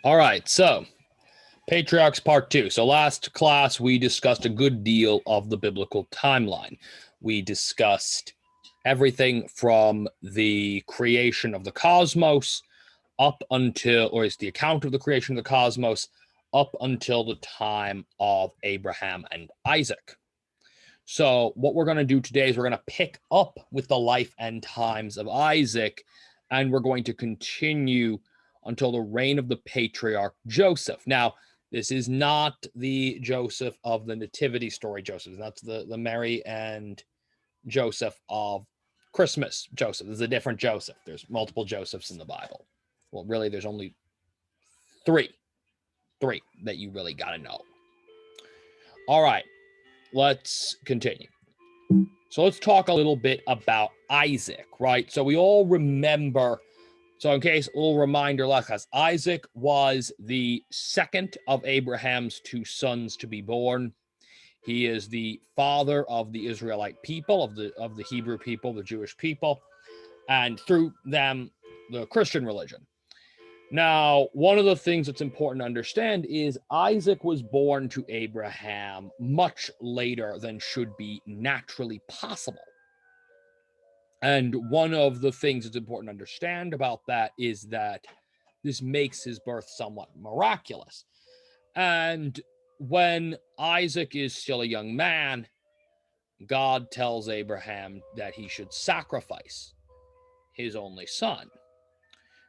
All right, so Patriarchs Part 2. So last class, we discussed a good deal of the biblical timeline. We discussed everything from the creation of the cosmos up until, or is the account of the creation of the cosmos, up until the time of Abraham and Isaac. So what we're going to do today is we're going to pick up with the life and times of Isaac, and we're going to continue until the reign of the patriarch Joseph. Now, this is not the Joseph of the Nativity story, Joseph. That's the Mary and Joseph of Christmas Joseph. This is a different Joseph. There's multiple Josephs in the Bible. Well, really, there's only three that you really got to know. All right, let's continue. So let's talk a little bit about Isaac, right? So we all remember, so in case, a little reminder, class, Isaac was the second of Abraham's two sons to be born. He is the father of the Israelite people, of the Hebrew people, the Jewish people, and through them, the Christian religion. Now, one of the things that's important to understand is Isaac was born to Abraham much later than should be naturally possible. And one of the things that's important to understand about that is that this makes his birth somewhat miraculous. And when Isaac is still a young man, God tells Abraham that he should sacrifice his only son.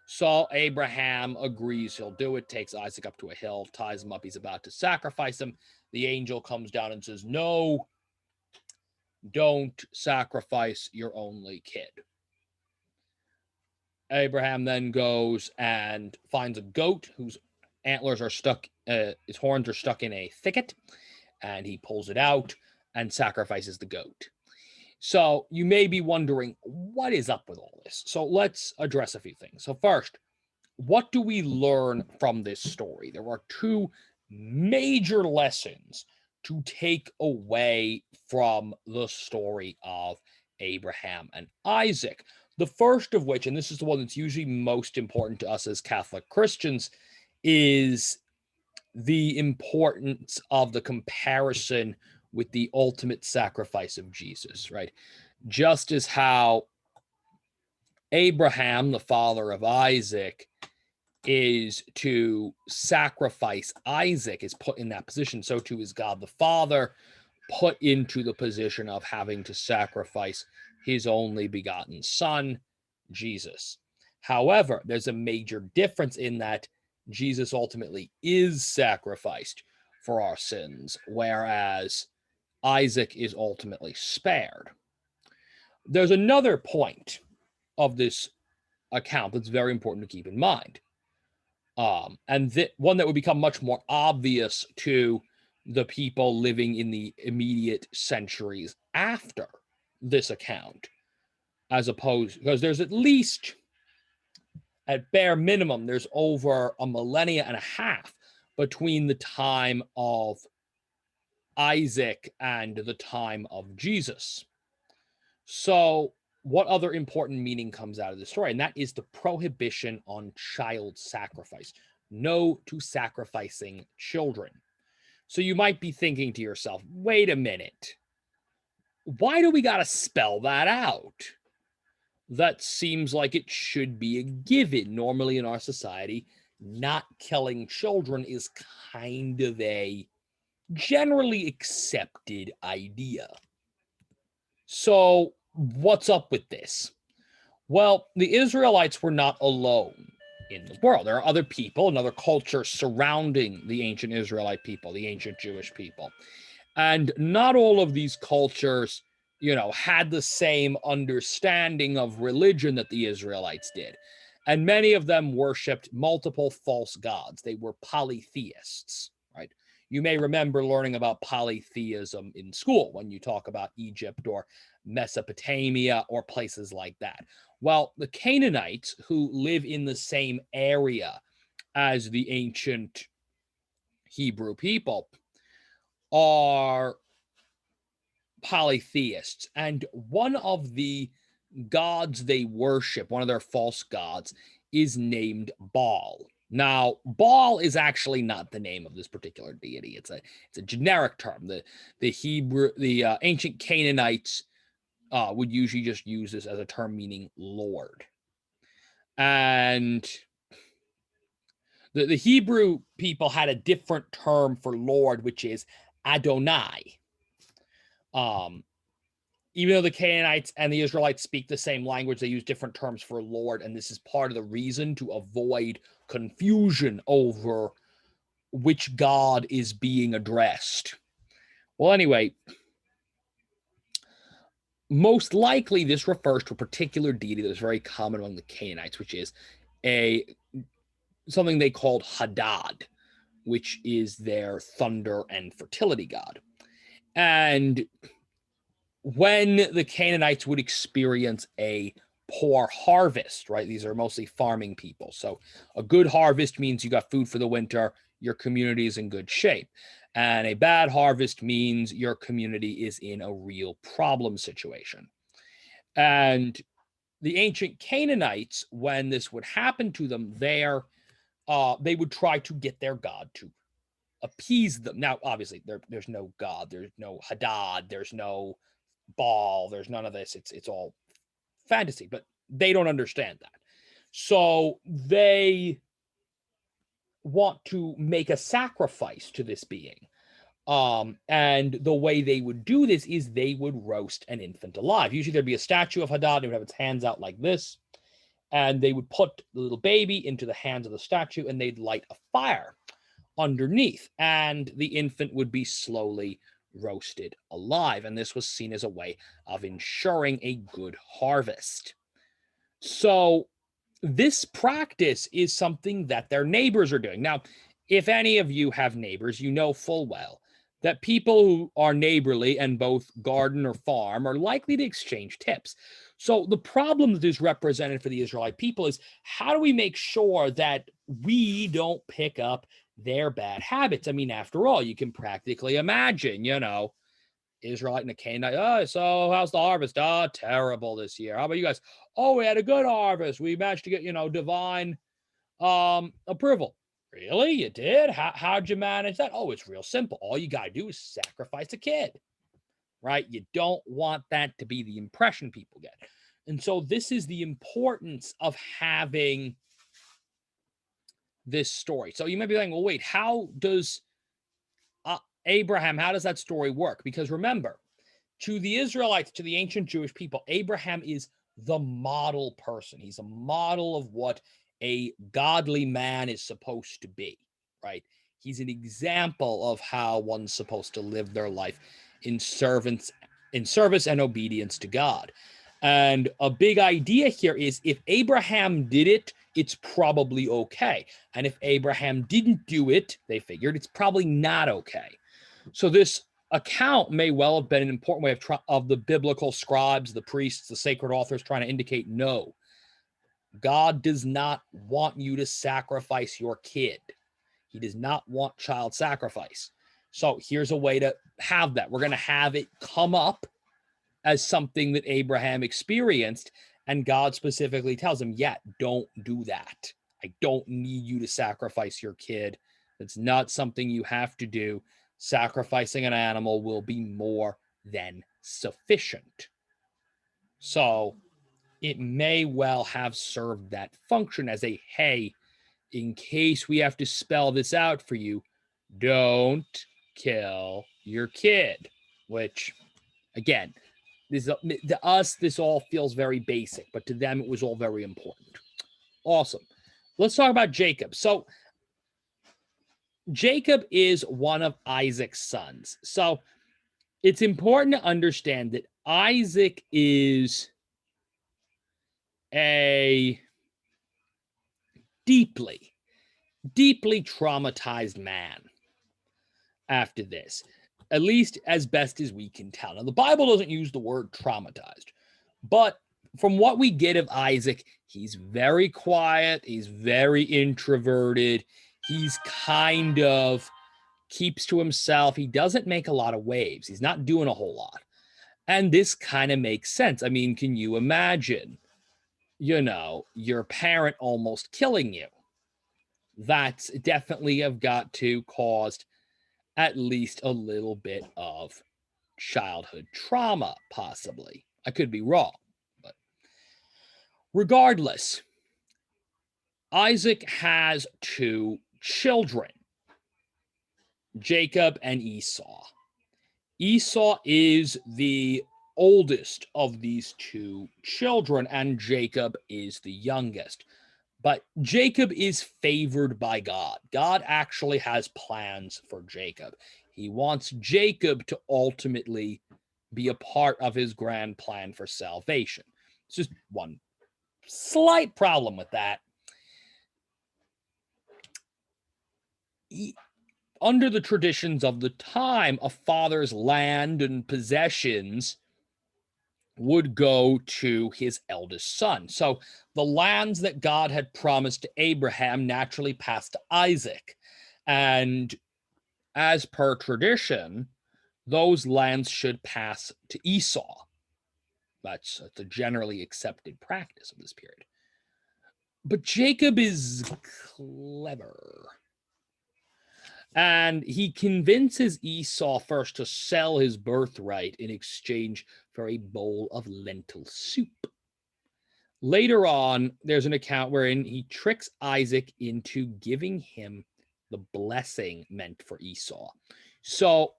So Abraham agrees he'll do it, takes Isaac up to a hill, ties him up. He's about to sacrifice him. The angel comes down and says, "No, don't sacrifice your only kid." Abraham then goes and finds a goat whose antlers are stuck, his horns are stuck in a thicket, and he pulls it out and sacrifices the goat. So you may be wondering, what is up with all this? So let's address a few things. So first, what do we learn from this story? There are two major lessons to take away from the story of Abraham and Isaac. The first of which, and this is the one that's usually most important to us as Catholic Christians, is the importance of the comparison with the ultimate sacrifice of Jesus, right? Just as how Abraham, the father of Isaac, is to sacrifice Isaac, is put in that position, so too is God the Father put into the position of having to sacrifice his only begotten son, Jesus. However, there's a major difference in that Jesus ultimately is sacrificed for our sins, whereas Isaac is ultimately spared. There's another point of this account that's very important to keep in mind. And one that would become much more obvious to the people living in the immediate centuries after this account, as opposed, because there's at least, at bare minimum, there's over a millennia and a half between the time of Isaac and the time of Jesus. So what other important meaning comes out of the story? And that is the prohibition on child sacrifice. No to sacrificing children. So you might be thinking to yourself, wait a minute. Why do we got to spell that out? That seems like it should be a given. Normally in our society, not killing children is kind of a generally accepted idea. So what's up with this? Well, the Israelites were not alone in the world. There are other people and other cultures surrounding the ancient Israelite people, the ancient Jewish people. And not all of these cultures, had the same understanding of religion that the Israelites did. And many of them worshipped multiple false gods. They were polytheists, right? You may remember learning about polytheism in school when you talk about Egypt or Mesopotamia or places like that. Well, the Canaanites, who live in the same area as the ancient Hebrew people, are polytheists. And one of the gods they worship, one of their false gods, is named Baal. Now, Baal is actually not the name of this particular deity. It's a generic term. The ancient Canaanites would usually just use this as a term meaning Lord. And the Hebrew people had a different term for Lord, which is Adonai. Even though the Canaanites and the Israelites speak the same language, they use different terms for Lord, and this is part of the reason to avoid confusion over which God is being addressed. Well, anyway, most likely this refers to a particular deity that was very common among the Canaanites, which is something they called Hadad, which is their thunder and fertility god. And when the Canaanites would experience a poor harvest, right? These are mostly farming people. So a good harvest means you got food for the winter, your community is in good shape. And a bad harvest means your community is in a real problem situation. And the ancient Canaanites, when this would happen to them, they would try to get their god to appease them. Now, obviously, there's no god, there's no Hadad, there's no Baal, there's none of this. It's all fantasy, but they don't understand that. So they want to make a sacrifice to this being. And the way they would do this is they would roast an infant alive. Usually there'd be a statue of Hadad, it would have its hands out like this, and they would put the little baby into the hands of the statue, and they'd light a fire underneath, and the infant would be slowly roasted alive. And this was seen as a way of ensuring a good harvest. So this practice is something that their neighbors are doing. Now, if any of you have neighbors, you know full well that people who are neighborly and both garden or farm are likely to exchange tips. So the problem that is represented for the Israelite people is, how do we make sure that we don't pick up their bad habits? I mean, after all, you can practically imagine, Israelite and a Canaanite. Oh, so how's the harvest? Oh, terrible this year. How about you guys? Oh, we had a good harvest. We managed to get, divine approval. Really? You did? How'd you manage that? Oh, it's real simple. All you got to do is sacrifice a kid, right? You don't want that to be the impression people get. And so this is the importance of having this story. So you may be like, well, wait, how does Abraham, how does that story work? Because remember, to the Israelites, to the ancient Jewish people, Abraham is the model person. He's a model of what a godly man is supposed to be, right? He's an example of how one's supposed to live their life in service and obedience to God. And a big idea here is, if Abraham did it, it's probably okay. And if Abraham didn't do it, they figured it's probably not okay. So this account may well have been an important way of the biblical scribes, the priests, the sacred authors trying to indicate, no, God does not want you to sacrifice your kid. He does not want child sacrifice. So here's a way to have that. We're going to have it come up as something that Abraham experienced, and God specifically tells him, yeah, don't do that. I don't need you to sacrifice your kid. It's not something you have to do. Sacrificing an animal will be more than sufficient. So it may well have served that function as a, hey, in case we have to spell this out for you, don't kill your kid. Which, again, to us, this all feels very basic, but to them, it was all very important. Awesome. Let's talk about Jacob. So Jacob is one of Isaac's sons. So it's important to understand that Isaac is a deeply, deeply traumatized man after this, at least as best as we can tell. Now, the Bible doesn't use the word traumatized, but from what we get of Isaac, he's very quiet, he's very introverted, he's kind of keeps to himself, he doesn't make a lot of waves, he's not doing a whole lot. And this kind of makes sense. I mean, can you imagine, your parent almost killing you? That's definitely have got to caused at least a little bit of childhood trauma, possibly. I could be wrong, but regardless, Isaac has two children, Jacob and Esau. Esau is the oldest of these two children, and Jacob is the youngest. But Jacob is favored by God. God actually has plans for Jacob. He wants Jacob to ultimately be a part of his grand plan for salvation. It's just one slight problem with that. Under the traditions of the time, a father's land and possessions would go to his eldest son. So the lands that God had promised to Abraham naturally passed to Isaac. And as per tradition, those lands should pass to Esau. That's the generally accepted practice of this period. But Jacob is clever. And he convinces Esau first to sell his birthright in exchange for a bowl of lentil soup. Later on, there's an account wherein he tricks Isaac into giving him the blessing meant for Esau. So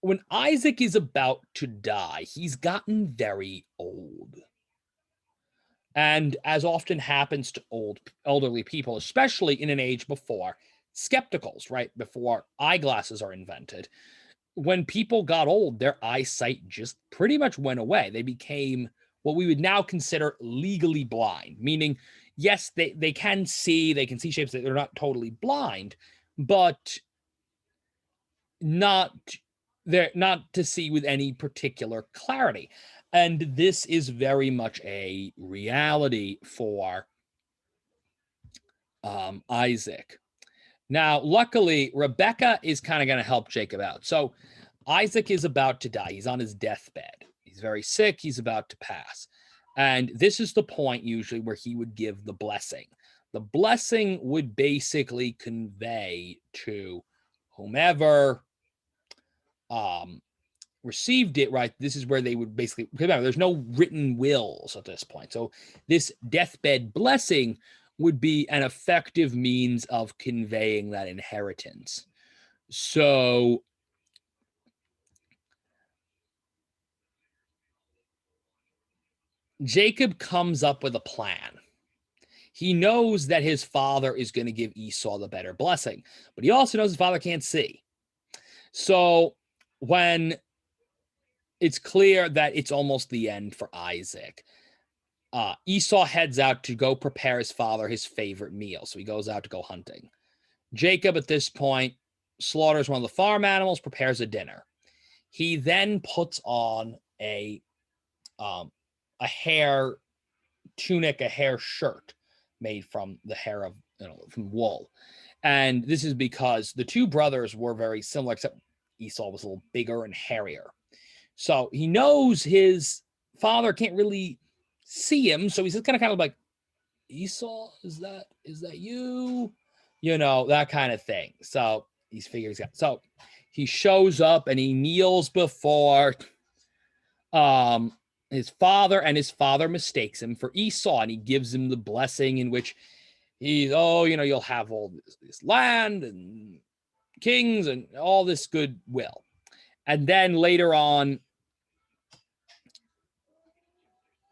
when Isaac is about to die, he's gotten very old. And as often happens to elderly people, especially in an age before skepticals, right? Before eyeglasses are invented, when people got old, their eyesight just pretty much went away. They became what we would now consider legally blind, meaning, yes, they can see shapes, they're not totally blind, but not they're not to see with any particular clarity. And this is very much a reality for Isaac. Now, luckily, Rebecca is kind of going to help Jacob out. So Isaac is about to die. He's on his deathbed. He's very sick. He's about to pass. And this is the point usually where he would give the blessing. The blessing would basically convey to whomever received it, right? This is where they would basically, remember, there's no written wills at this point. So this deathbed blessing would be an effective means of conveying that inheritance. So Jacob comes up with a plan. He knows that his father is going to give Esau the better blessing, but he also knows his father can't see. So when it's clear that it's almost the end for Isaac, Esau heads out to go prepare his father his favorite meal. So he goes out to go hunting. Jacob, at this point, slaughters one of the farm animals, prepares a dinner. He then puts on a hair tunic, a hair shirt made from the hair of, from wool. And this is because the two brothers were very similar, except Esau was a little bigger and hairier. So he knows his father can't really see him. So he's kind of like, Esau, is that you? That kind of thing. So he's figures out. So he shows up and he kneels before his father, and his father mistakes him for Esau, and he gives him the blessing in which he's, you'll have all this land and kings and all this goodwill. And then later on,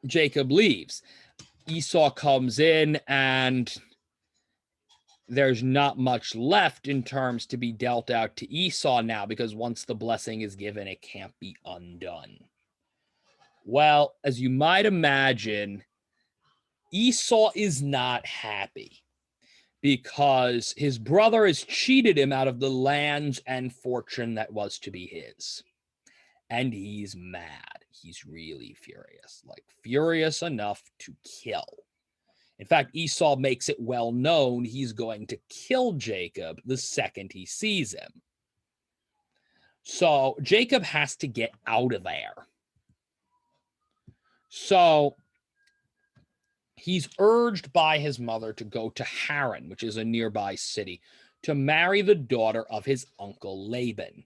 Jacob leaves. Esau comes in, and there's not much left in terms to be dealt out to Esau now, because once the blessing is given, it can't be undone. Well, as you might imagine, Esau is not happy because his brother has cheated him out of the lands and fortune that was to be his. And he's mad. He's really furious, like furious enough to kill. In fact, Esau makes it well known he's going to kill Jacob the second he sees him. So Jacob has to get out of there. So he's urged by his mother to go to Haran, which is a nearby city, to marry the daughter of his uncle Laban.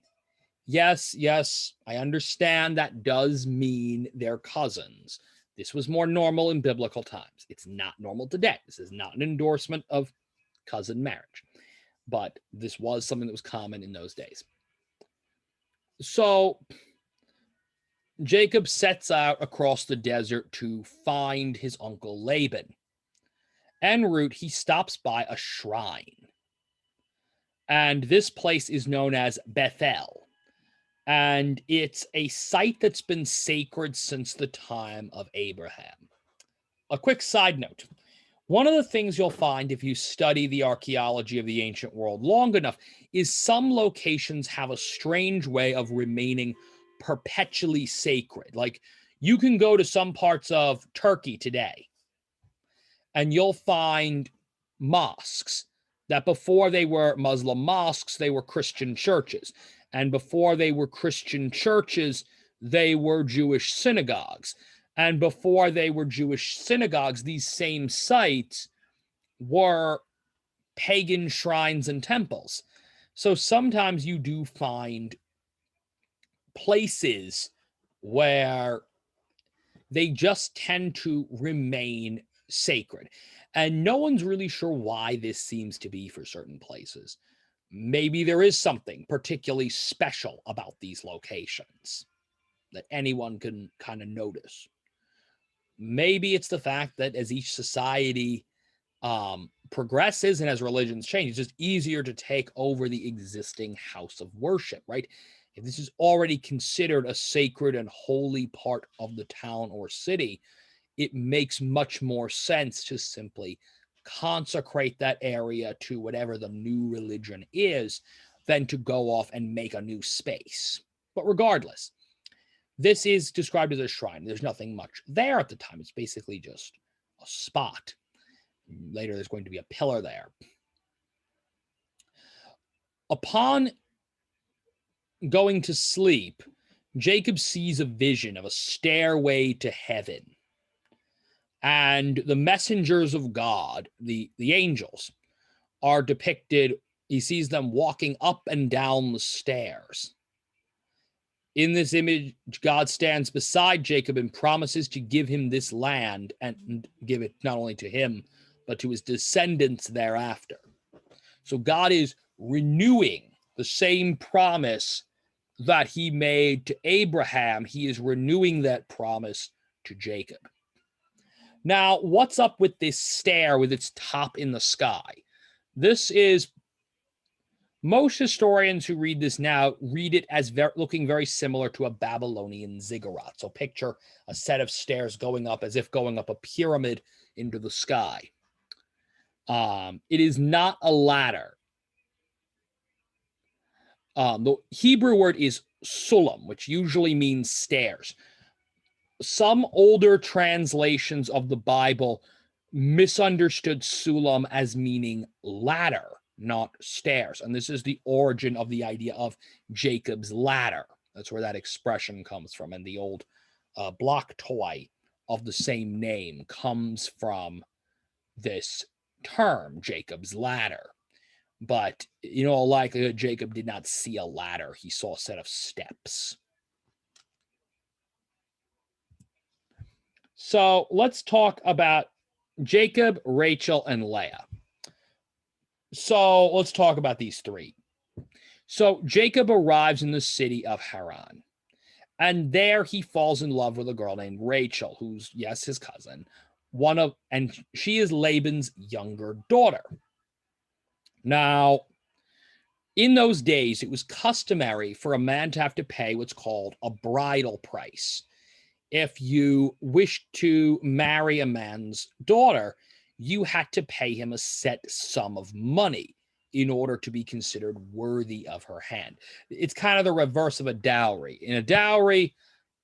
Yes, I understand that does mean they're cousins. This was more normal in biblical times. It's not normal today. This is not an endorsement of cousin marriage, but this was something that was common in those days. So Jacob sets out across the desert to find his uncle Laban. En route, he stops by a shrine. And this place is known as Bethel. And it's a site that's been sacred since the time of Abraham. A quick side note. One of the things you'll find if you study the archaeology of the ancient world long enough is some locations have a strange way of remaining perpetually sacred. Like you can go to some parts of Turkey today and you'll find mosques that before they were Muslim mosques, they were Christian churches. And before they were Christian churches, they were Jewish synagogues. And before they were Jewish synagogues, these same sites were pagan shrines and temples. So sometimes you do find places where they just tend to remain sacred. And no one's really sure why this seems to be for certain places. Maybe there is something particularly special about these locations that anyone can kind of notice. Maybe it's the fact that as each society progresses and as religions change, it's just easier to take over the existing house of worship, right? If this is already considered a sacred and holy part of the town or city, it makes much more sense to simply consecrate that area to whatever the new religion is than to go off and make a new space. But regardless, this is described as a shrine. There's nothing much there at the time. It's basically just a spot. Later, there's going to be a pillar there. Upon going to sleep, Jacob sees a vision of a stairway to heaven. And the messengers of God, the angels, are depicted. He sees them walking up and down the stairs. In this image, God stands beside Jacob and promises to give him this land and give it not only to him, but to his descendants thereafter. So God is renewing the same promise that he made to Abraham. He is renewing that promise to Jacob. Now, what's up with this stair with its top in the sky? This is, most historians who read this now read it as looking very similar to a Babylonian ziggurat. So picture a set of stairs going up as if going up a pyramid into the sky. It is not a ladder. The Hebrew word is sulam, which usually means stairs. Some older translations of the Bible misunderstood sulam as meaning ladder, not stairs. And this is the origin of the idea of Jacob's ladder. That's where that expression comes from. And the old block toy of the same name comes from this term, Jacob's ladder. But in all likelihood, Jacob did not see a ladder. He saw a set of steps. So let's talk about Jacob, Rachel, and Leah. So let's talk about these three. So Jacob arrives in the city of Haran, and there he falls in love with a girl named Rachel, who's, yes, his cousin, and she is Laban's younger daughter. Now, in those days, it was customary for a man to have to pay what's called a bridal price. If you wished to marry a man's daughter, you had to pay him a set sum of money in order to be considered worthy of her hand. It's kind of the reverse of a dowry. In a dowry,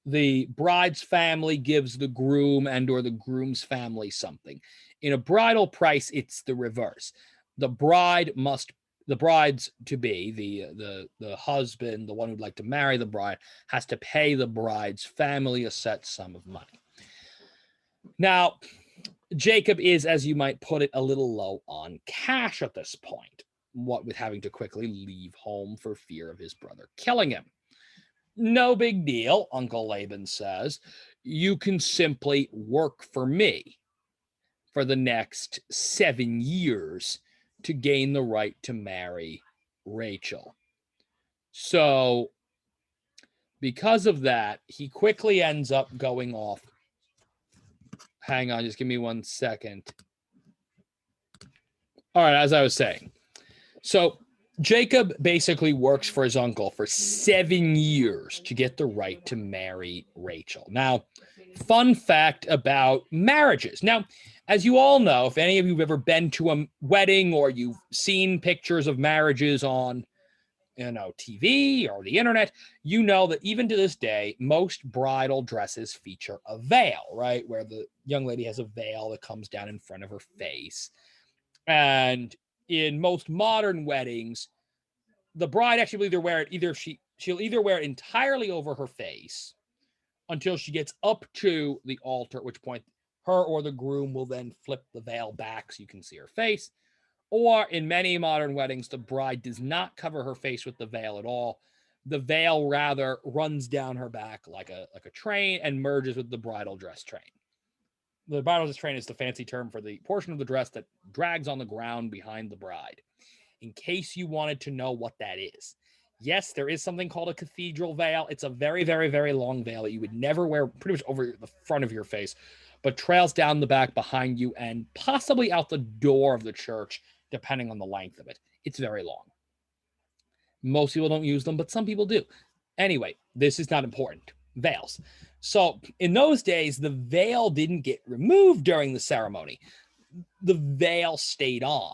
the bride's family gives the groom and or the groom's family something. In a bridal price, it's the reverse. The bride's to be, the husband, the one who'd like to marry the bride, has to pay the bride's family a set sum of money. Now, Jacob is, as you might put it, a little low on cash at this point, what with having to quickly leave home for fear of his brother killing him. No big deal, Uncle Laban says. You can simply work for me for the next 7 years to gain the right to marry Rachel. So, because of that, he quickly ends up going off. Hang on, just give me 1 second. All right, as I was saying. So, Jacob basically works for his uncle for 7 years to get the right to marry Rachel. Now, fun fact about marriages. Now, as you all know, if any of you have ever been to a wedding or you've seen pictures of marriages on, TV or the internet, you know that even to this day, most bridal dresses feature a veil, right? Where the young lady has a veil that comes down in front of her face. And in most modern weddings, the bride actually will either wear it, she'll either wear it entirely over her face until she gets up to the altar, at which point her or the groom will then flip the veil back so you can see her face. Or in many modern weddings, the bride does not cover her face with the veil at all. The veil rather runs down her back like a train and merges with the bridal dress train. The bridal dress train is the fancy term for the portion of the dress that drags on the ground behind the bride. In case you wanted to know what that is. Yes, there is something called a cathedral veil. It's a very, very, very long veil that you would never wear pretty much over the front of your face, but trails down the back behind you and possibly out the door of the church, depending on the length of it. It's very long. Most people don't use them, but some people do. Anyway, this is not important. Veils. So in those days, the veil didn't get removed during the ceremony. The veil stayed on.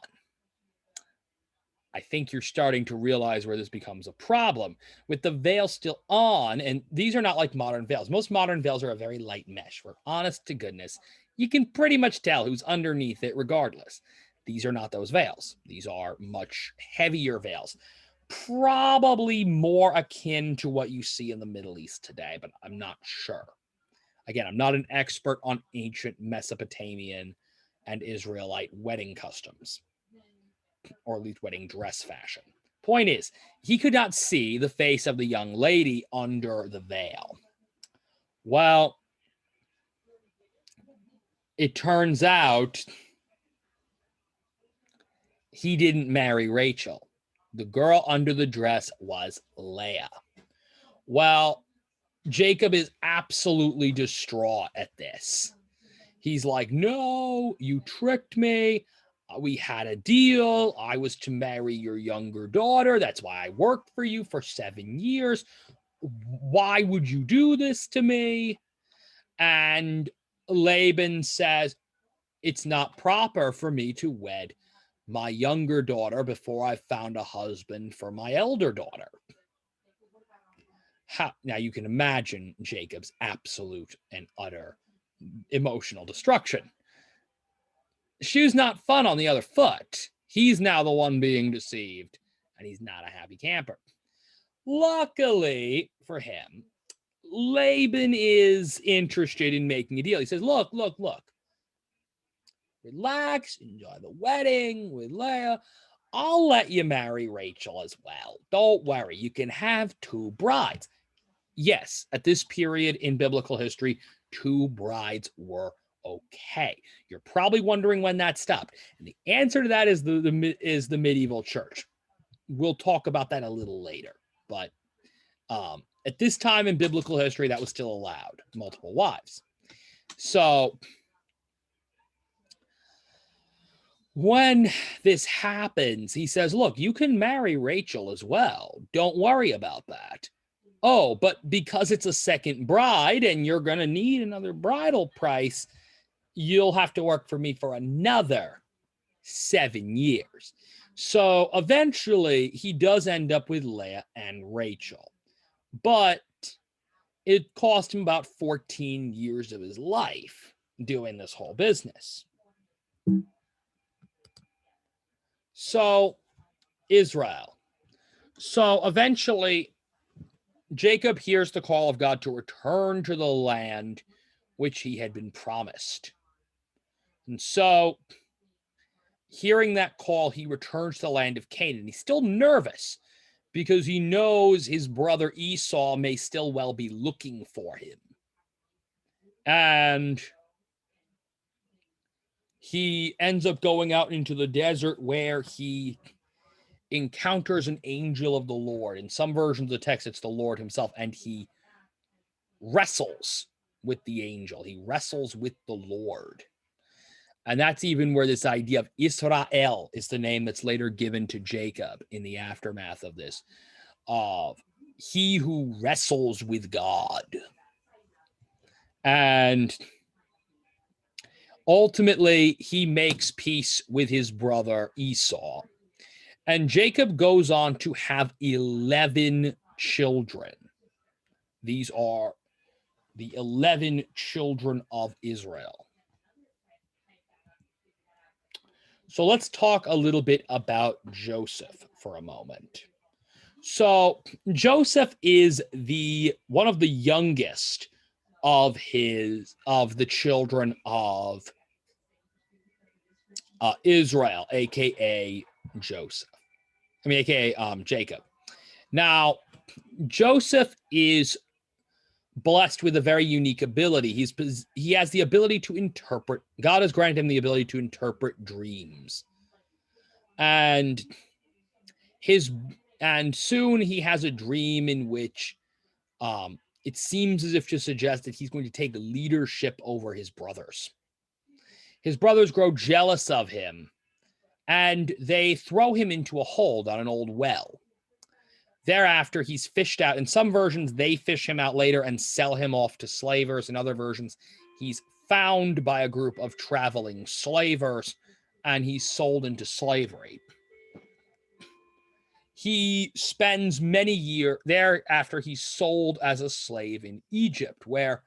I think you're starting to realize where this becomes a problem. With the veil still on, and these are not like modern veils. Most modern veils are a very light mesh, where honest to goodness, you can pretty much tell who's underneath it regardless. These are not those veils. These are much heavier veils. Probably more akin to what you see in the Middle East today, but I'm not sure. Again, I'm not an expert on ancient Mesopotamian and Israelite wedding customs, or at least wedding dress fashion. Point is, he could not see the face of the young lady under the veil. Well, it turns out he didn't marry Rachel. The girl under the dress was Leah. Well, Jacob is absolutely distraught at this. He's like, no, you tricked me. We had a deal. I was to marry your younger daughter. That's why I worked for you for 7 years. Why would you do this to me? And Laban says, it's not proper for me to wed my younger daughter before I found a husband for my elder daughter. Now you can imagine Jacob's absolute and utter emotional destruction. Shoe's not fun on the other foot. He's now the one being deceived, and he's not a happy camper. Luckily for him, Laban is interested in making a deal. He says, look. Relax, enjoy the wedding with Leah. I'll let you marry Rachel as well. Don't worry, you can have 2 brides. Yes, at this period in biblical history, 2 brides were okay. You're probably wondering when that stopped. And the answer to that is the medieval church. We'll talk about that a little later. But at this time in biblical history, that was still allowed, multiple wives. So when this happens, he says, look, you can marry Rachel as well. Don't worry about that. Oh, but because it's a second bride and you're going to need another bridal price, you'll have to work for me for another 7 years. So eventually he does end up with Leah and Rachel, but it cost him about 14 years of his life doing this whole business. So Israel. So eventually Jacob hears the call of God to return to the land which he had been promised. And so, hearing that call, he returns to the land of Canaan. He's still nervous because he knows his brother Esau may still well be looking for him. And he ends up going out into the desert where he encounters an angel of the Lord. In some versions of the text, it's the Lord himself, and he wrestles with the angel. He wrestles with the Lord. And that's even where this idea of Israel is the name that's later given to Jacob in the aftermath of this, of he who wrestles with God. And ultimately, he makes peace with his brother Esau. And Jacob goes on to have 11 children. These are the 11 children of Israel. So let's talk a little bit about Joseph for a moment. So Joseph is one of the youngest of the children of Israel, aka Joseph. AKA Jacob. Now, Joseph is blessed with a very unique ability. He has the ability to interpret. God has granted him the ability to interpret dreams. And soon he has a dream in which it seems as if to suggest that he's going to take leadership over his brothers. His brothers grow jealous of him, and they throw him into a hold on an old well. Thereafter, he's fished out. In some versions, they fish him out later and sell him off to slavers. In other versions, he's found by a group of traveling slavers, and he's sold into slavery. He spends many years thereafter. He's sold as a slave in Egypt, where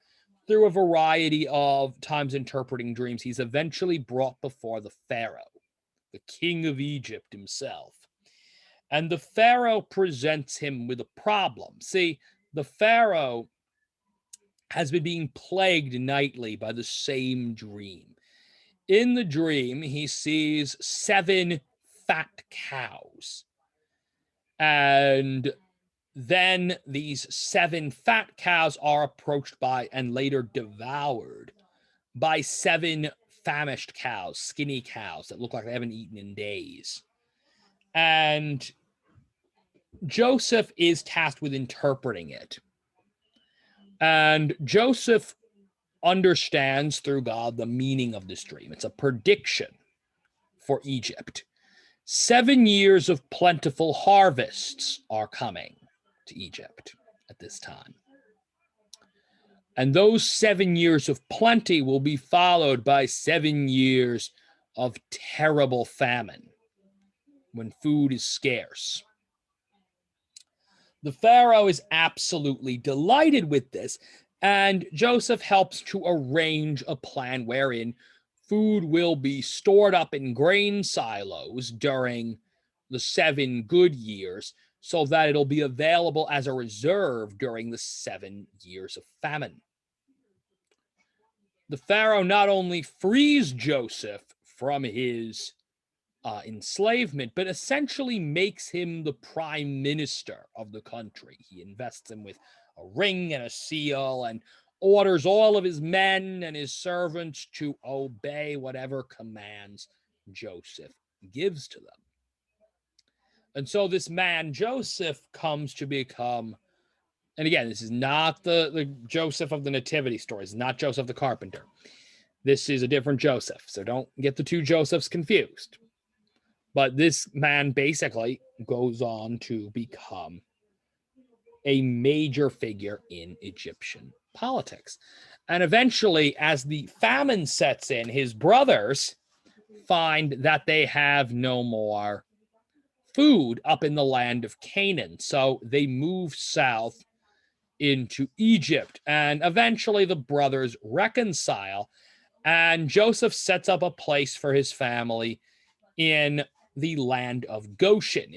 through a variety of times interpreting dreams, he's eventually brought before the Pharaoh, the king of Egypt himself. And the Pharaoh presents him with a problem. See, the Pharaoh has been being plagued nightly by the same dream. In the dream, he sees 7 fat cows. And then these 7 fat cows are approached by and later devoured by 7 famished cows, skinny cows that look like they haven't eaten in days. And Joseph is tasked with interpreting it. And Joseph understands through God the meaning of this dream. It's a prediction for Egypt. 7 years of plentiful harvests are coming to Egypt at this time. And those 7 years of plenty will be followed by 7 years of terrible famine when food is scarce. The Pharaoh is absolutely delighted with this, and Joseph helps to arrange a plan wherein food will be stored up in grain silos during the 7 good years so that it'll be available as a reserve during the 7 years of famine. The Pharaoh not only frees Joseph from his enslavement, but essentially makes him the prime minister of the country. He invests him with a ring and a seal and orders all of his men and his servants to obey whatever commands Joseph gives to them. And so this man, Joseph, comes to become, and again, this is not the Joseph of the Nativity story. It's not Joseph the carpenter. This is a different Joseph, so don't get the two Josephs confused. But this man basically goes on to become a major figure in Egyptian politics. And eventually, as the famine sets in, his brothers find that they have no more food up in the land of Canaan. So they move south into Egypt. And eventually, the brothers reconcile. And Joseph sets up a place for his family in the land of Goshen,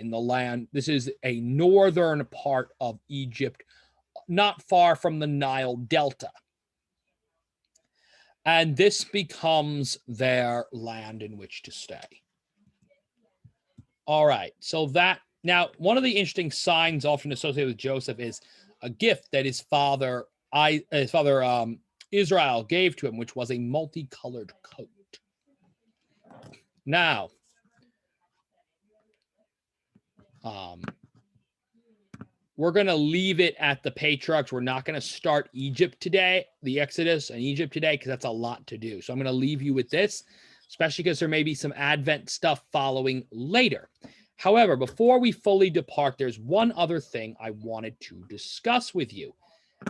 this is a northern part of Egypt, not far from the Nile Delta. and this becomes their land in which to stay. All right, so that now one of the interesting signs often associated with Joseph is a gift that his father Israel gave to him, which was a multicolored coat. Now, we're going to leave it at the patriarchs. We're not going to start Egypt today, the Exodus and Egypt today, because that's a lot to do. So I'm going to leave you with this, especially because there may be some Advent stuff following later. However, before we fully depart, there's one other thing I wanted to discuss with you,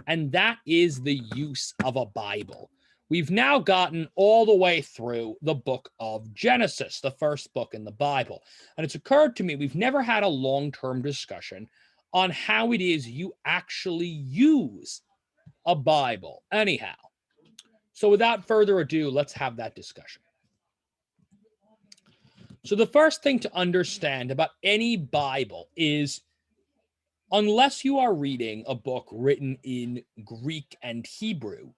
and that is the use of a Bible. We've now gotten all the way through the book of Genesis, the first book in the Bible. And it's occurred to me we've never had a long-term discussion on how it is you actually use a Bible anyhow. So without further ado, let's have that discussion. So the first thing to understand about any Bible is, unless you are reading a book written in Greek and Hebrew,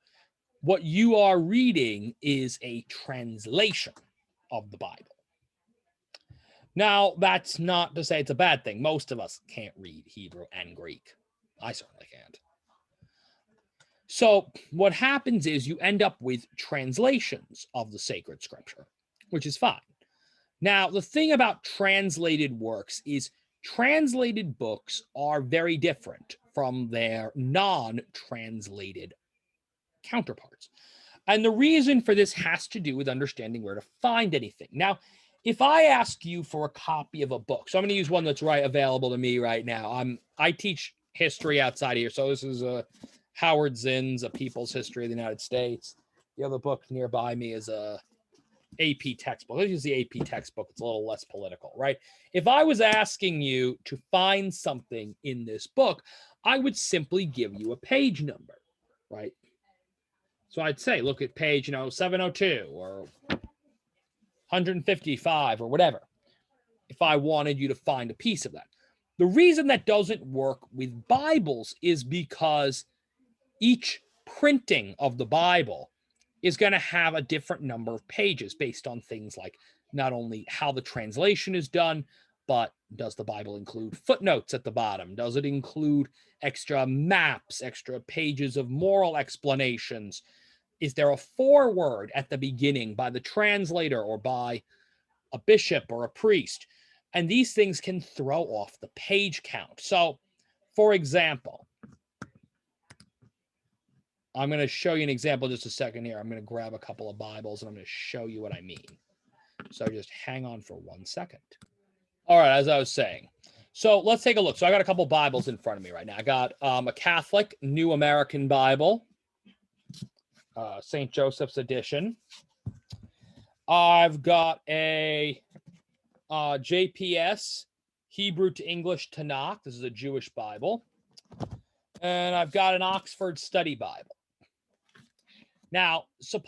what you are reading is a translation of the Bible. Now, that's not to say it's a bad thing. Most of us can't read Hebrew and Greek. I certainly can't. So what happens is you end up with translations of the sacred scripture, which is fine. Now, the thing about translated works is translated books are very different from their non-translated counterparts. And the reason for this has to do with understanding where to find anything. Now, if I ask you for a copy of a book, so I'm going to use one that's available to me right now. I teach history outside here, so this is Howard Zinn's A People's History of the United States. The other book nearby me is a AP textbook. Let's use the AP textbook. It's a little less political, right? If I was asking you to find something in this book, I would simply give you a page number, right? So I'd say, look at page, 702 or 155 or whatever, if I wanted you to find a piece of that. The reason that doesn't work with Bibles is because each printing of the Bible is going to have a different number of pages based on things like not only how the translation is done, but does the Bible include footnotes at the bottom? Does it include extra maps, extra pages of moral explanations? Is there a foreword at the beginning by the translator or by a bishop or a priest? And these things can throw off the page count. So, for example, I'm going to show you an example just a second here. I'm going to grab a couple of Bibles and I'm going to show you what I mean. So just hang on for 1 second. All right, as I was saying. So let's take a look. So I got a couple Bibles in front of me right now. I got a Catholic New American Bible, St. Joseph's edition. I've got a JPS, Hebrew to English Tanakh. This is a Jewish Bible. And I've got an Oxford Study Bible. Now, so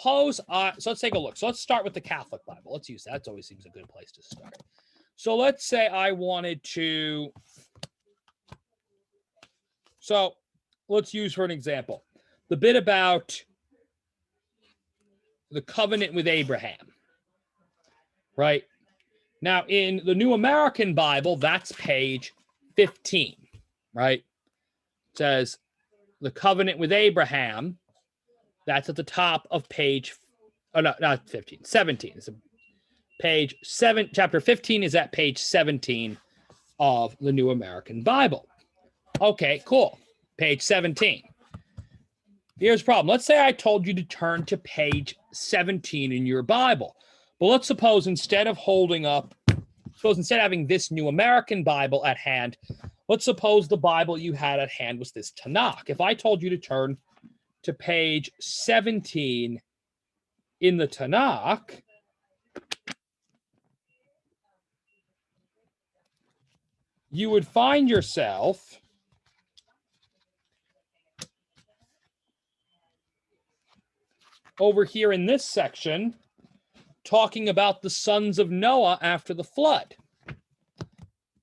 let's take a look. So let's start with the Catholic Bible. Let's use that. That always seems a good place to start. So let's say I wanted to. So let's use for an example the bit about the covenant with Abraham, right? Now, in the New American Bible, that's page 15, right? It says the covenant with Abraham. That's at the top of page, oh, no, not 15, 17. It's page 7, chapter 15 is at page 17 of the New American Bible. Okay, cool. Page 17. Here's the problem. Let's say I told you to turn to page 17 in your Bible. But let's suppose instead of having this New American Bible at hand, let's suppose the Bible you had at hand was this Tanakh. If I told you to turn to page 17 in the Tanakh, you would find yourself over here in this section talking about the sons of Noah after the flood.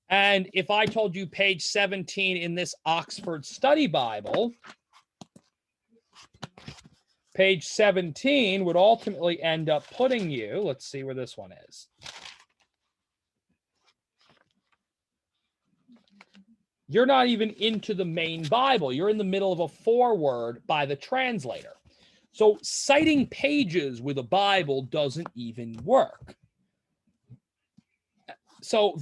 And if I told you page 17 in this Oxford Study Bible, Page 17 would ultimately end up putting you, let's see where this one is. You're not even into the main Bible. You're in the middle of a foreword by the translator. So citing pages with a Bible doesn't even work. So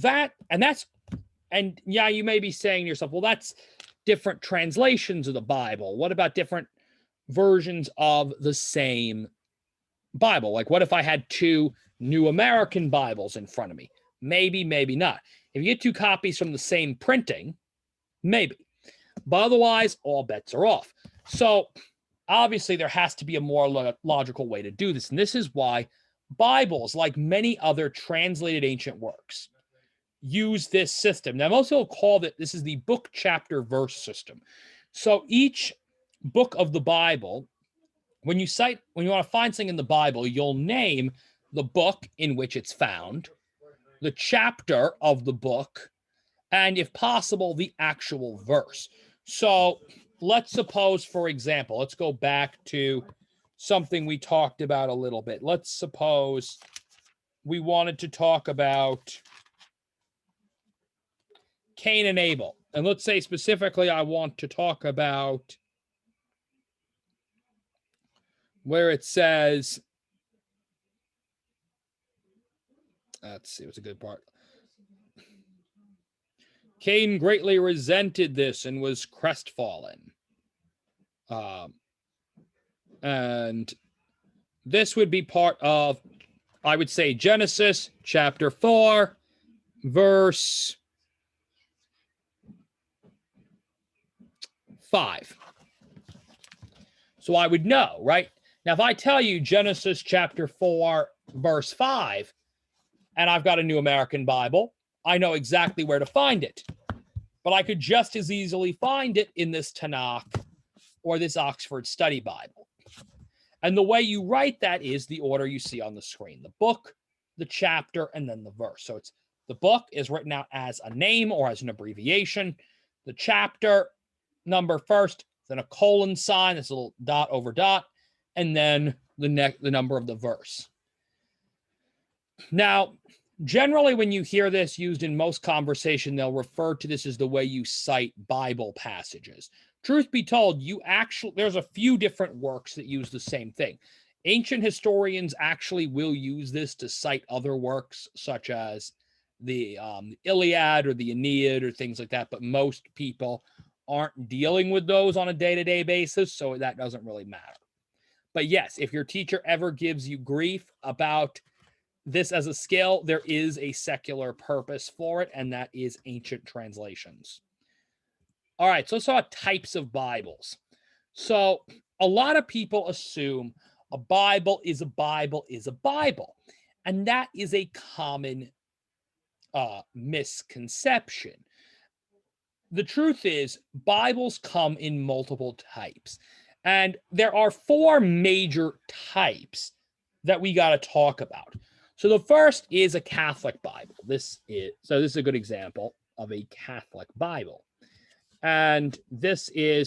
and yeah, you may be saying to yourself, well, that's different translations of the Bible. What about different versions of the same Bible? Like, what if I had two New American Bibles in front of me? Maybe, maybe not. If you get two copies from the same printing, maybe. But otherwise, all bets are off. So obviously, there has to be a more logical way to do this. And this is why Bibles, like many other translated ancient works, use this system. Now, most people call it, this is the book, chapter, verse system. So each book of the Bible, when you want to find something in the Bible, you'll name the book in which it's found, the chapter of the book, and if possible, the actual verse. So let's suppose, for example, let's go back to something we talked about a little bit. Let's suppose we wanted to talk about Cain and Abel. And let's say specifically I want to talk about where it says, let's see, what's a good part. Cain greatly resented this and was crestfallen. And this would be part of, I would say, Genesis chapter 4, verse 5. So I would know, right? Now, if I tell you Genesis chapter 4, verse 5, and I've got a New American Bible, I know exactly where to find it. But I could just as easily find it in this Tanakh or this Oxford Study Bible. And the way you write that is the order you see on the screen. The book, the chapter, and then the verse. So it's the book is written out as a name or as an abbreviation. The chapter number first, then a colon sign, this little dot over dot, and then the number of the verse. Now, generally, when you hear this used in most conversation, they'll refer to this as the way you cite Bible passages. Truth be told, there's a few different works that use the same thing. Ancient historians actually will use this to cite other works, such as the Iliad or the Aeneid or things like that, but most people aren't dealing with those on a day-to-day basis, so that doesn't really matter. But yes, if your teacher ever gives you grief about this as a skill, there is a secular purpose for it, and that is ancient translations. All right, so let's talk about types of Bibles. So a lot of people assume a Bible is a Bible is a Bible, and that is a common misconception. The truth is, Bibles come in multiple types, and there are four major types that we got to talk about. So the first is a Catholic Bible. This is a good example of a Catholic Bible. And we're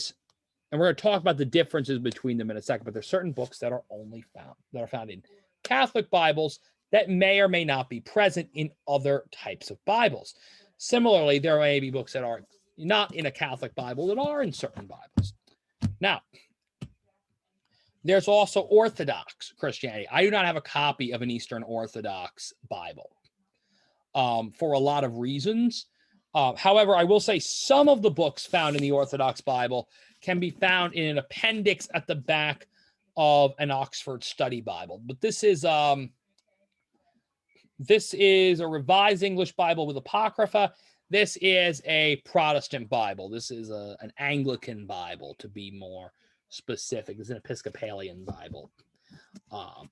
going to talk about the differences between them in a second, but there's certain books that are found in Catholic Bibles that may or may not be present in other types of Bibles. Similarly, there may be books that are not in a Catholic Bible that are in certain Bibles. Now, there's also Orthodox Christianity. I do not have a copy of an Eastern Orthodox Bible for a lot of reasons. However, I will say some of the books found in the Orthodox Bible can be found in an appendix at the back of an Oxford Study Bible. But this is a Revised English Bible with Apocrypha. This is a Protestant Bible. This is an Anglican Bible, to be more specific. It's an Episcopalian Bible.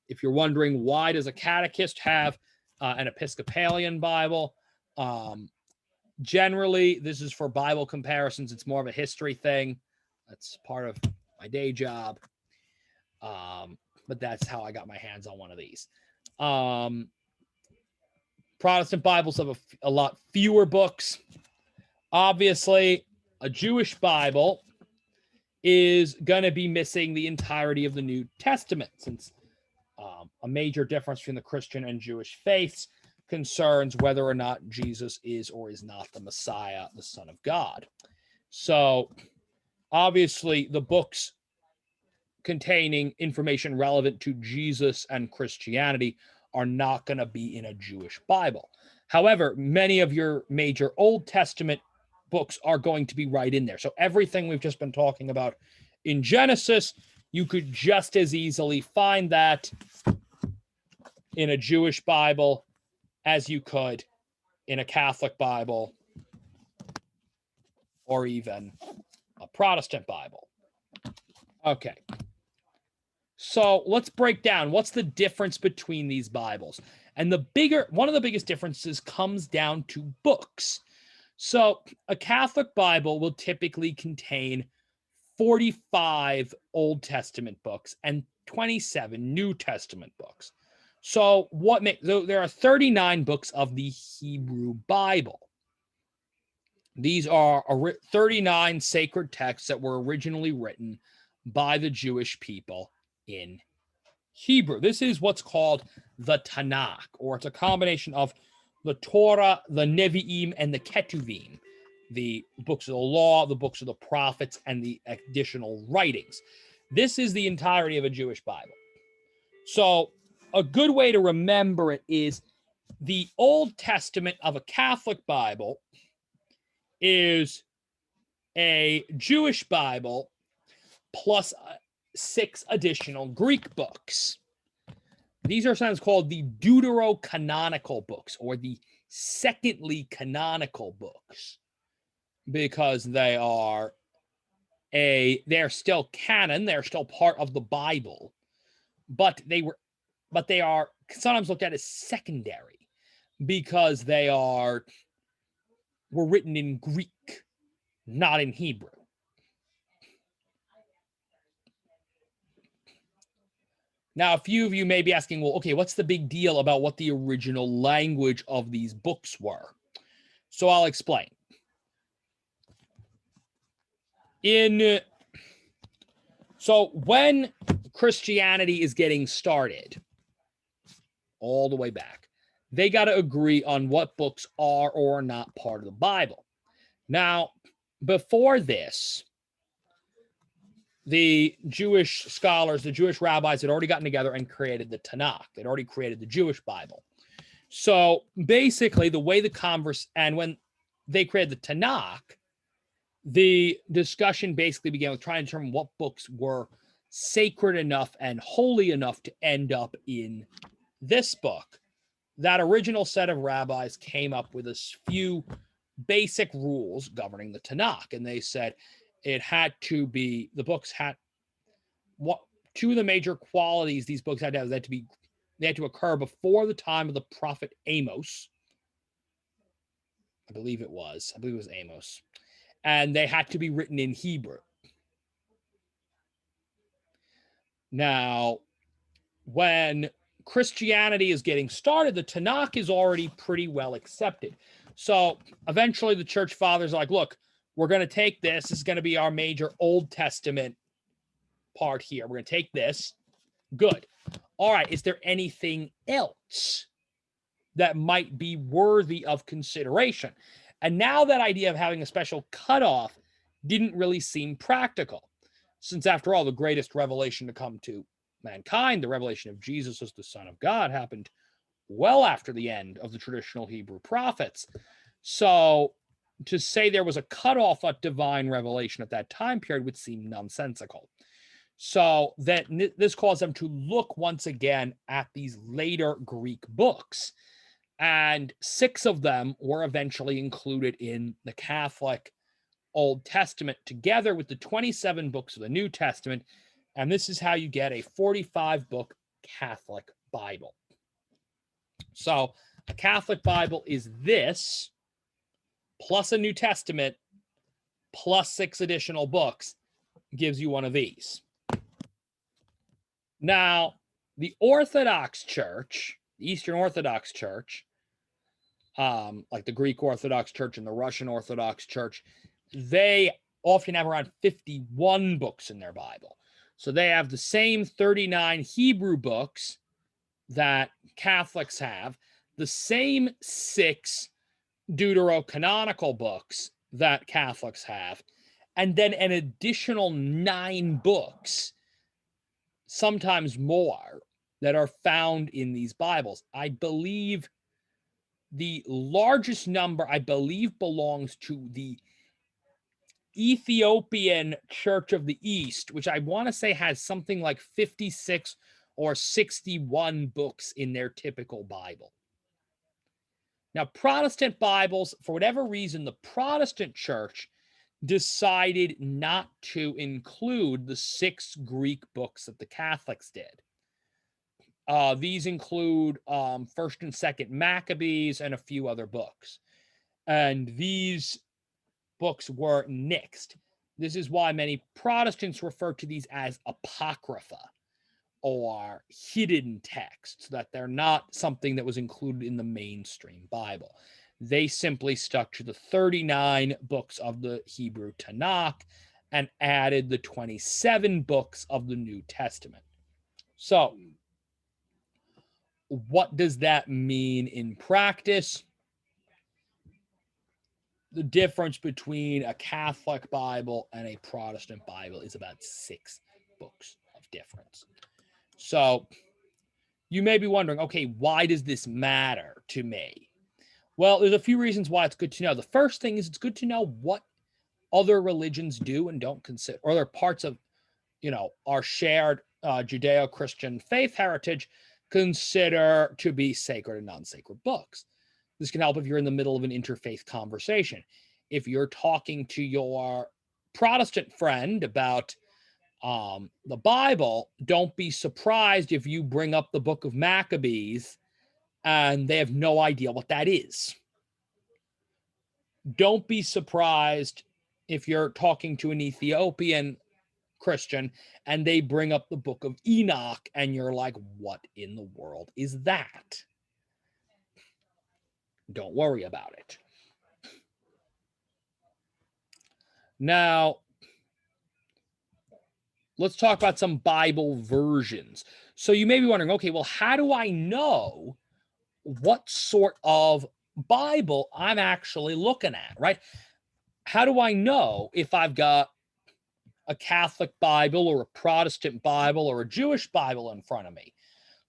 If you're wondering, why does a catechist have an Episcopalian Bible? Generally, this is for Bible comparisons. It's more of a history thing. That's part of my day job. But that's how I got my hands on one of these. Protestant Bibles have a lot fewer books. Obviously, a Jewish Bible is going to be missing the entirety of the New Testament, since a major difference between the Christian and Jewish faiths concerns whether or not Jesus is or is not the Messiah, the Son of God. So obviously the books containing information relevant to Jesus and Christianity are not going to be in a Jewish Bible. However, many of your major Old Testament books are going to be right in there. So everything we've just been talking about in Genesis, you could just as easily find that in a Jewish Bible as you could in a Catholic Bible or even a Protestant Bible. Okay. So let's break down what's the difference between these Bibles. And one of the biggest differences comes down to books. So a Catholic Bible will typically contain 45 Old Testament books and 27 New Testament books. So there are 39 books of the Hebrew Bible. These are 39 sacred texts that were originally written by the Jewish people in Hebrew. This is what's called the Tanakh, or it's a combination of the Torah, the Nevi'im, and the Ketuvim, the books of the law, the books of the prophets, and the additional writings. This is the entirety of a Jewish Bible. So a good way to remember it is the Old Testament of a Catholic Bible is a Jewish Bible plus 6 additional Greek books. These are sometimes called the deuterocanonical books, or the secondly canonical books, because they're still canon, they're still part of the Bible, but they are sometimes looked at as secondary because they were written in Greek, not in Hebrew. Now, a few of you may be asking, well, okay, what's the big deal about what the original language of these books were? So I'll explain. So when Christianity is getting started, all the way back, they got to agree on what books are or are not part of the Bible. Now, before this, the Jewish scholars, the Jewish rabbis had already gotten together and created the Tanakh. They'd already created the Jewish Bible. So basically, the way when they created the Tanakh, the discussion basically began with trying to determine what books were sacred enough and holy enough to end up in this book. That original set of rabbis came up with a few basic rules governing the Tanakh, and they said two of the major qualities these books had to have, they had to occur before the time of the prophet Amos. I believe it was Amos. And they had to be written in Hebrew. Now, when Christianity is getting started, the Tanakh is already pretty well accepted. So eventually the church fathers are like, look, we're going to take this. This is going to be our major Old Testament part here. We're going to take this. Good. All right. Is there anything else that might be worthy of consideration? And now that idea of having a special cutoff didn't really seem practical, since after all, the greatest revelation to come to mankind, the revelation of Jesus as the Son of God, happened well after the end of the traditional Hebrew prophets. So to say there was a cutoff at divine revelation at that time period would seem nonsensical. So this caused them to look once again at these later Greek books. And 6 of them were eventually included in the Catholic Old Testament, together with the 27 books of the New Testament. And this is how you get a 45-book Catholic Bible. So a Catholic Bible is this, plus a New Testament, plus 6 additional books, gives you one of these. Now, the Orthodox Church, the Eastern Orthodox Church, like the Greek Orthodox Church and the Russian Orthodox Church, they often have around 51 books in their Bible. So they have the same 39 Hebrew books that Catholics have, the same 6 deuterocanonical books that Catholics have, and then an additional 9 books, sometimes more, that are found in these Bibles. I believe the largest number, belongs to the Ethiopian Church of the East, which I want to say has something like 56 or 61 books in their typical Bible. Now, Protestant Bibles, for whatever reason, the Protestant Church decided not to include the 6 Greek books that the Catholics did. These include 1st and 2nd Maccabees and a few other books. And these books were nixed. This is why many Protestants refer to these as apocrypha, or hidden texts, that they're not something that was included in the mainstream Bible. They simply stuck to the 39 books of the Hebrew Tanakh and added the 27 books of the New Testament. So, what does that mean in practice? The difference between a Catholic Bible and a Protestant Bible is about 6 books of difference. So you may be wondering, okay, why does this matter to me? Well, there's a few reasons why it's good to know. The first thing is it's good to know what other religions do and don't consider, or other parts of, our shared Judeo-Christian faith heritage consider to be sacred and non-sacred books. This can help if you're in the middle of an interfaith conversation. If you're talking to your Protestant friend about the Bible, don't be surprised if you bring up the book of Maccabees and they have no idea what that is. Don't be surprised if you're talking to an Ethiopian Christian and they bring up the book of Enoch and you're like, what in the world is that? Don't worry about it. Now, let's talk about some Bible versions. So you may be wondering, okay, well, how do I know what sort of Bible I'm actually looking at, right? How do I know if I've got a Catholic Bible or a Protestant Bible or a Jewish Bible in front of me?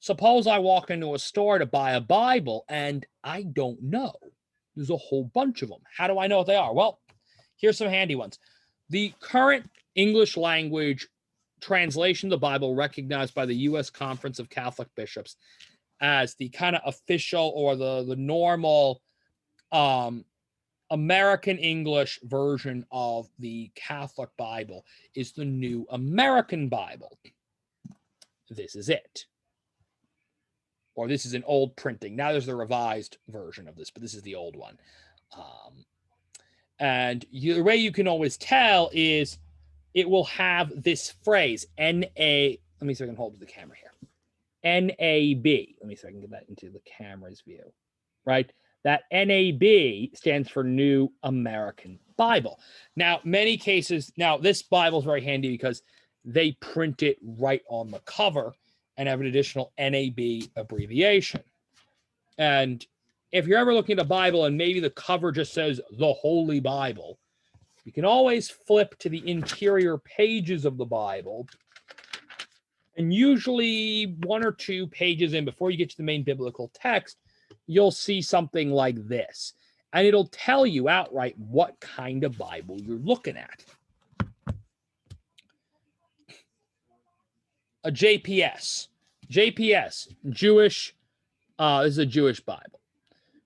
Suppose I walk into a store to buy a Bible and I don't know. There's a whole bunch of them. How do I know what they are? Well, here's some handy ones. The current English language translation of the Bible, recognized by the U.S. Conference of Catholic Bishops as the kind of official or the normal American English version of the Catholic Bible, is the New American Bible. This is it. Or this is an old printing. Now there's the revised version of this, but this is the old one. And the way you can always tell is it will have this phrase, N-A, let me see if I can hold to the camera here. N-A-B. Let me see if I can get that into the camera's view, right? That N-A-B stands for New American Bible. Now, many cases, now this Bible is very handy because they print it right on the cover and have an additional N-A-B abbreviation. And if you're ever looking at a Bible and maybe the cover just says the Holy Bible, you can always flip to the interior pages of the Bible. And usually 1 or 2 pages in, before you get to the main biblical text, you'll see something like this. And it'll tell you outright what kind of Bible you're looking at. A JPS. JPS, Jewish, this is a Jewish Bible.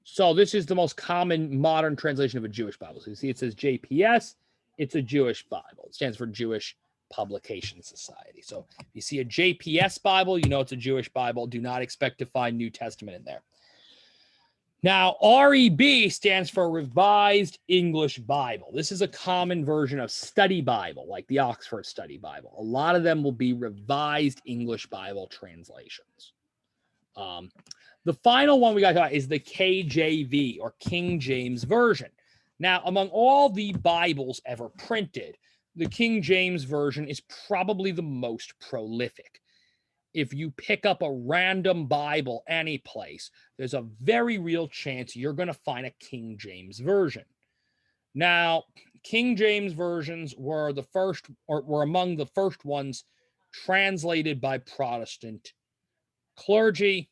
So this is the most common modern translation of a Jewish Bible. So you see it says JPS, it's a Jewish Bible. It stands for Jewish Publication Society. So if you see a JPS Bible, you know it's a Jewish Bible. Do not expect to find New Testament in there. Now, REB stands for Revised English Bible. This is a common version of study Bible, like the Oxford Study Bible. A lot of them will be Revised English Bible translations. The final one we got to talk about is the KJV, or King James Version. Now, among all the Bibles ever printed, the King James Version is probably the most prolific. If you pick up a random Bible any place, there's a very real chance you're going to find a King James Version. Now, King James versions were the first, or were among the first ones translated by Protestant clergy,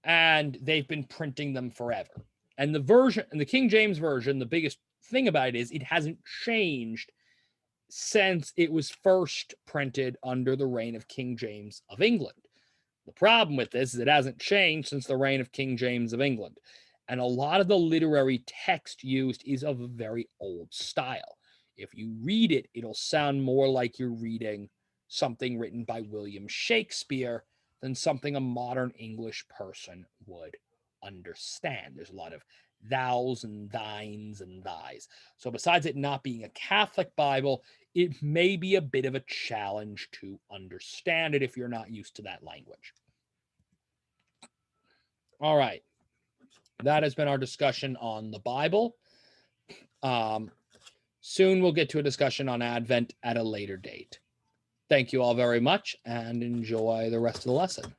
and they've been printing them forever. And the King James Version, the biggest thing about it is it hasn't changed since it was first printed under the reign of King James of England. The problem with this is it hasn't changed since the reign of King James of England. And a lot of the literary text used is of a very old style. If you read it, it'll sound more like you're reading something written by William Shakespeare than something a modern English person would understand. There's a lot of thous and thines and thys. So besides it not being a Catholic Bible, it may be a bit of a challenge to understand it if you're not used to that language. All right. That has been our discussion on the Bible. Soon we'll get to a discussion on Advent at a later date. Thank you all very much and enjoy the rest of the lesson.